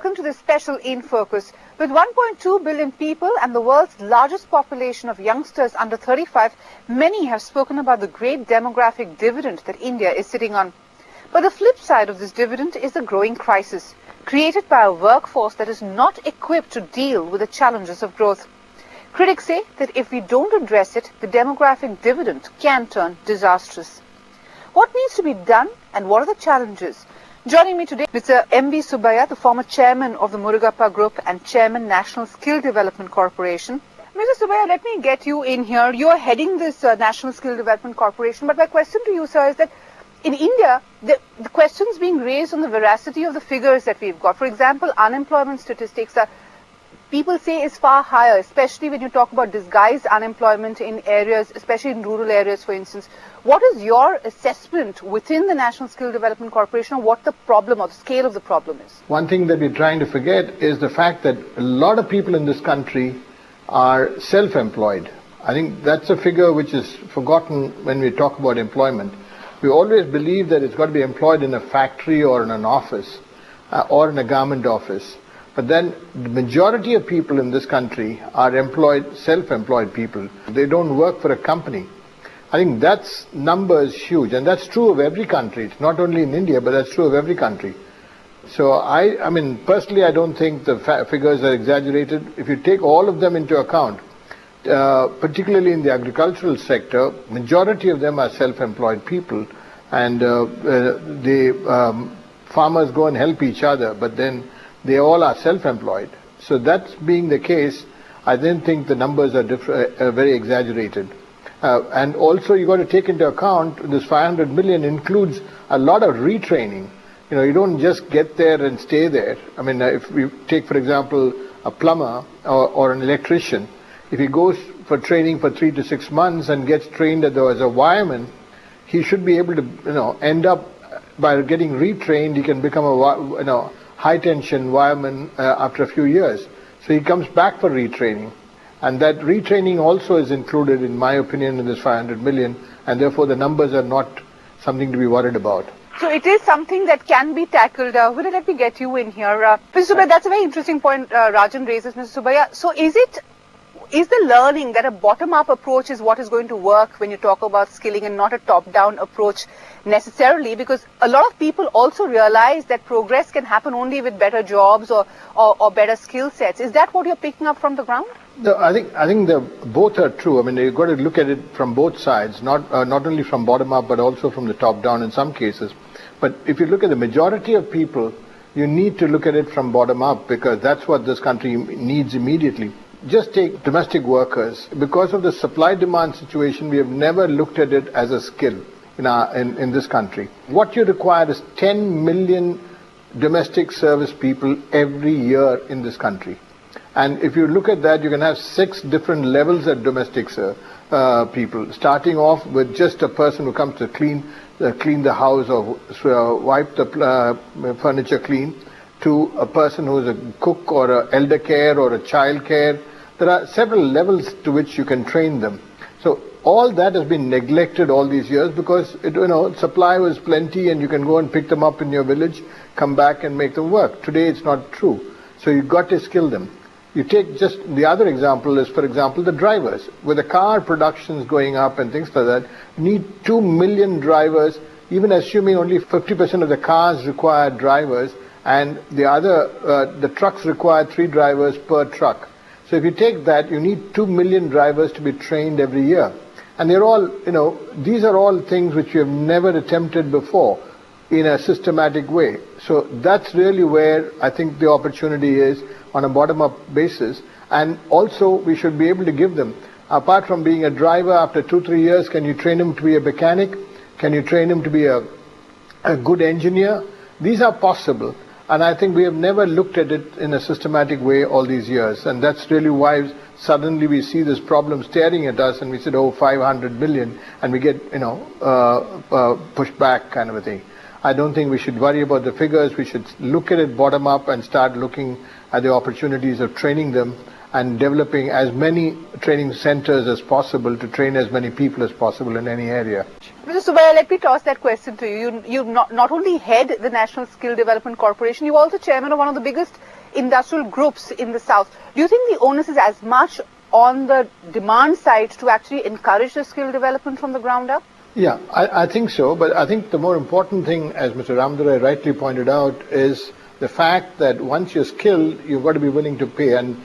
welcome to this special In Focus. With 1.2 billion people and the world's largest population of youngsters under 35, many have spoken about the great demographic dividend that India is sitting on. But the flip side of this dividend is the growing crisis, created by a workforce that is not equipped to deal with the challenges of growth. Critics say that if we don't address it, the demographic dividend can turn disastrous. What needs to be done and what are the challenges? Joining me today, Mr. M.B. Subbiah, the former chairman of the Murugappa Group and chairman National Skill Development Corporation. Mr. Subbiah, let me get you in here. You are heading this National Skill Development Corporation, but my question to you, sir, is that in India, the questions being raised on the veracity of the figures that we've got. For example, unemployment statistics are, people say, is far higher, especially when you talk about disguised unemployment in areas, especially in rural areas, for instance. What is your assessment within the National Skill Development Corporation of what the problem or the scale of the problem is? One thing that we're trying to forget is the fact that a lot of people in this country are self-employed. I think that's a figure which is forgotten when we talk about employment. We always believe that it's got to be employed in a factory or in an office or in a government office. But then the majority of people in this country are employed, self-employed people. They don't work for a company. I think that number is huge, and that's true of every country. It's not only in India, but that's true of every country. So I mean, personally, I don't think the figures are exaggerated. If you take all of them into account, particularly in the agricultural sector, majority of them are self-employed people, and the farmers go and help each other, but then they all are self-employed. So that being the case, I then think the numbers are very exaggerated. And also you got to take into account this 500 million includes a lot of retraining. You know, you don't just get there and stay there. I mean, if we take, for example, a plumber or an electrician, if he goes for training for 3 to 6 months and gets trained as a wireman, he should be able to, end up by getting retrained. He can become a, high tension wireman after a few years. So he comes back for retraining. And that retraining also is included, in my opinion, in this 500 million, and therefore the numbers are not something to be worried about. So it is something that can be tackled. Let me get you in here. Mr. Subbiah, that's a very interesting point Rajan raises, Mr. Subbiah. So is the learning that a bottom-up approach is what is going to work when you talk about skilling and not a top-down approach necessarily? Because a lot of people also realize that progress can happen only with better jobs or better skill sets. Is that what you're picking up from the ground? No, I think both are true. I mean, you've got to look at it from both sides, not only from bottom up, but also from the top down in some cases. But if you look at the majority of people, you need to look at it from bottom up, because that's what this country needs immediately. Just take domestic workers. Because of the supply-demand situation, we have never looked at it as a skill in this country. What you require is 10 million domestic service people every year in this country. And if you look at that, you can have 6 different levels of domestic people, starting off with just a person who comes to clean the house or wipe the furniture clean, to a person who is a cook or an elder care or a child care. There are several levels to which you can train them. So all that has been neglected all these years because supply was plenty and you can go and pick them up in your village, come back and make them work. Today it's not true. So you've got to skill them. You take just the other example is, for example, the drivers. With the car productions going up and things like that, you need 2 million drivers, even assuming only 50% of the cars require drivers, and the trucks require 3 drivers per truck. So if you take that, you need 2 million drivers to be trained every year. And they're all, these are all things which we have never attempted before in a systematic way. So that's really where I think the opportunity is, on a bottom-up basis. And also we should be able to give them, apart from being a driver, after 2-3 years, can you train him to be a mechanic? Can you train him to be a good engineer? These are possible. And I think we have never looked at it in a systematic way all these years. And that's really why suddenly we see this problem staring at us and we said, 500 million, and we get, pushed back kind of a thing. I don't think we should worry about the figures. We should look at it bottom up and start looking at the opportunities of training them and developing as many training centers as possible to train as many people as possible in any area. Mr. Subbiah, let me toss that question to you. You not only head the National Skill Development Corporation, you're also chairman of one of the biggest industrial groups in the South. Do you think the onus is as much on the demand side to actually encourage the skill development from the ground up? Yeah, I think so. But I think the more important thing, as Mr. Ramdurai rightly pointed out, is the fact that once you're skilled, you've got to be willing to pay. And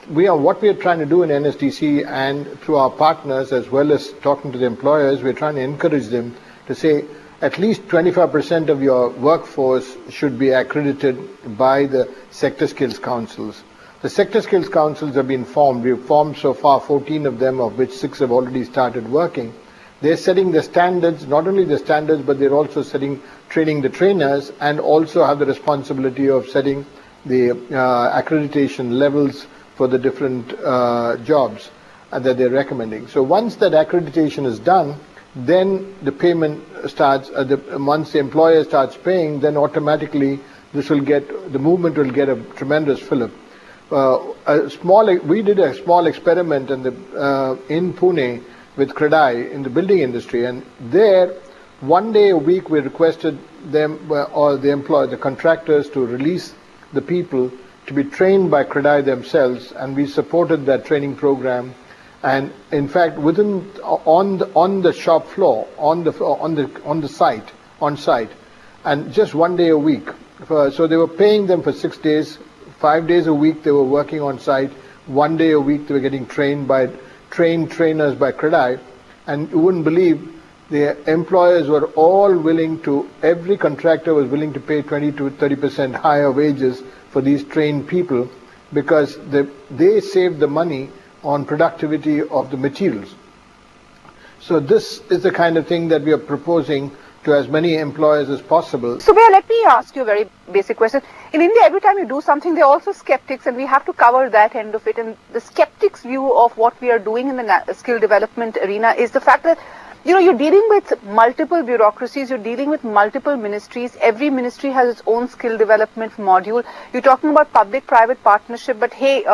what we are trying to do in NSDC and through our partners, as well as talking to the employers, we're trying to encourage them to say at least 25% of your workforce should be accredited by the sector skills councils. The sector skills councils have been formed. We've formed so far 14 of them, of which 6 have already started working. They're setting the standards, not only the standards, but they're also training the trainers, and also have the responsibility of setting the accreditation levels for the different jobs that they're recommending. So once that accreditation is done, then the payment starts. Once the employer starts paying, then automatically the movement will get a tremendous fillip. We did a small experiment in Pune with CREDAI in the building industry, and there 1 day a week we requested them or the contractors to release the people to be trained by CREDAI themselves, and we supported that training program. And in fact, on the shop floor, on site, and just 1 day a week. So they were paying them for 6 days, 5 days a week they were working on site. 1 day a week they were getting trained by trainers by CREDAI, and you wouldn't believe the employers were all willing to. Every contractor was willing to pay 20 to 30% higher wages for these trained people, because they saved the money on productivity of the materials. So this is the kind of thing that we are proposing to as many employers as possible. Subbiah, let me ask you a very basic question. In India, every time you do something, there are also skeptics, and we have to cover that end of it. And the skeptics' view of what we are doing in the skill development arena is the fact that, you're dealing with multiple bureaucracies, you're dealing with multiple ministries. Every ministry has its own skill development module. You're talking about public-private partnership, but hey,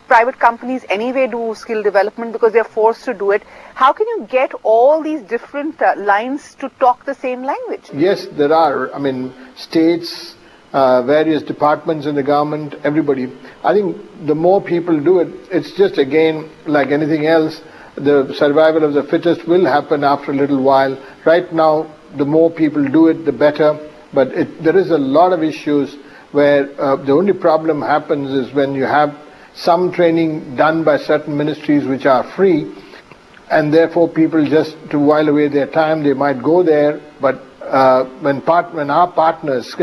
private companies anyway do skill development because they're forced to do it. How can you get all these different lines to talk the same language? Yes, there are. I mean, states, various departments in the government, everybody. I think the more people do it, it's just, again, like anything else, the survival of the fittest will happen after a little while. Right now, the more people do it, the better. But there is a lot of issues where the only problem happens is when you have some training done by certain ministries which are free, and therefore people, just to while away their time, they might go there. But when our partners,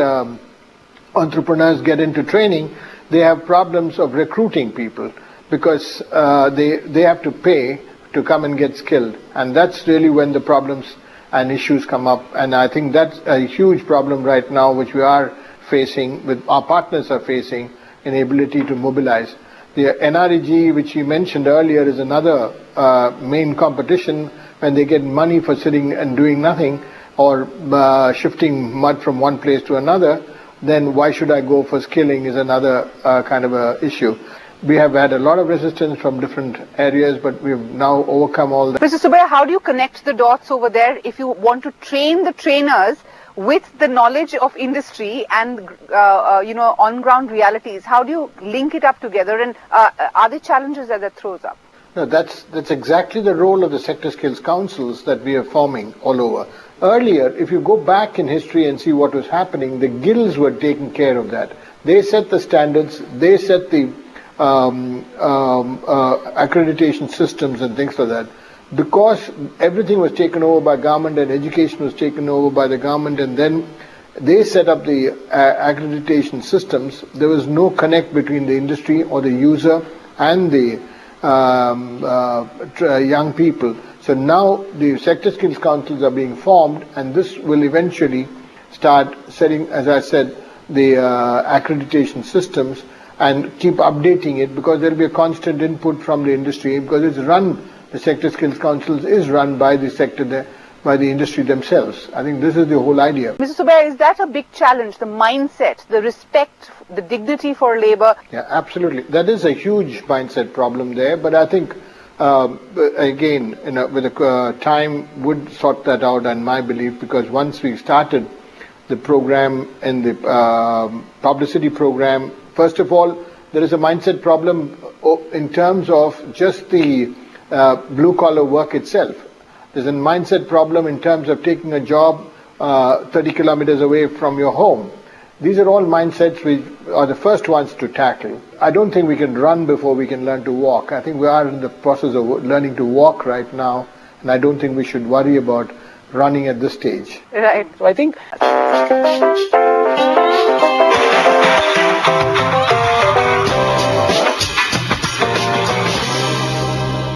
entrepreneurs, get into training, they have problems of recruiting people, because they have to pay to come and get skilled, and that's really when the problems and issues come up. And I think that's a huge problem right now, which we are facing, with our partners are facing, inability to mobilize. The NREG, which you mentioned earlier, is another main competition. When they get money for sitting and doing nothing, or shifting mud from one place to another, then why should I go for skilling is another kind of a issue. We have had a lot of resistance from different areas, but we've now overcome all that. Mr. Subbiah, how do you connect the dots over there if you want to train the trainers with the knowledge of industry and on-ground realities? How do you link it up together, and are there challenges that throws up? No, that's exactly the role of the sector skills councils that we are forming all over. Earlier, if you go back in history and see what was happening, the guilds were taking care of that. They set the standards, they set the accreditation systems and things like that. Because everything was taken over by government and education was taken over by the government, and then they set up the accreditation systems, there was no connect between the industry or the user and the young people. So now the sector skills councils are being formed, and this will eventually start setting, as I said, the accreditation systems, and keep updating it, because there will be a constant input from the industry, because it's run, the sector skills councils is run by the sector, by the industry themselves. I think this is the whole idea. Mr. Subbiah, is that a big challenge, the mindset, the respect, the dignity for labor? Yeah, absolutely. That is a huge mindset problem there, but I think, again, with the time would sort that out, and my belief, because once we started the program and the publicity program, first of all, there is a mindset problem in terms of just the blue-collar work itself. There's a mindset problem in terms of taking a job 30 kilometers away from your home. These are all mindsets we are the first ones to tackle. I don't think we can run before we can learn to walk. I think we are in the process of learning to walk right now, and I don't think we should worry about running at this stage. Right. So I think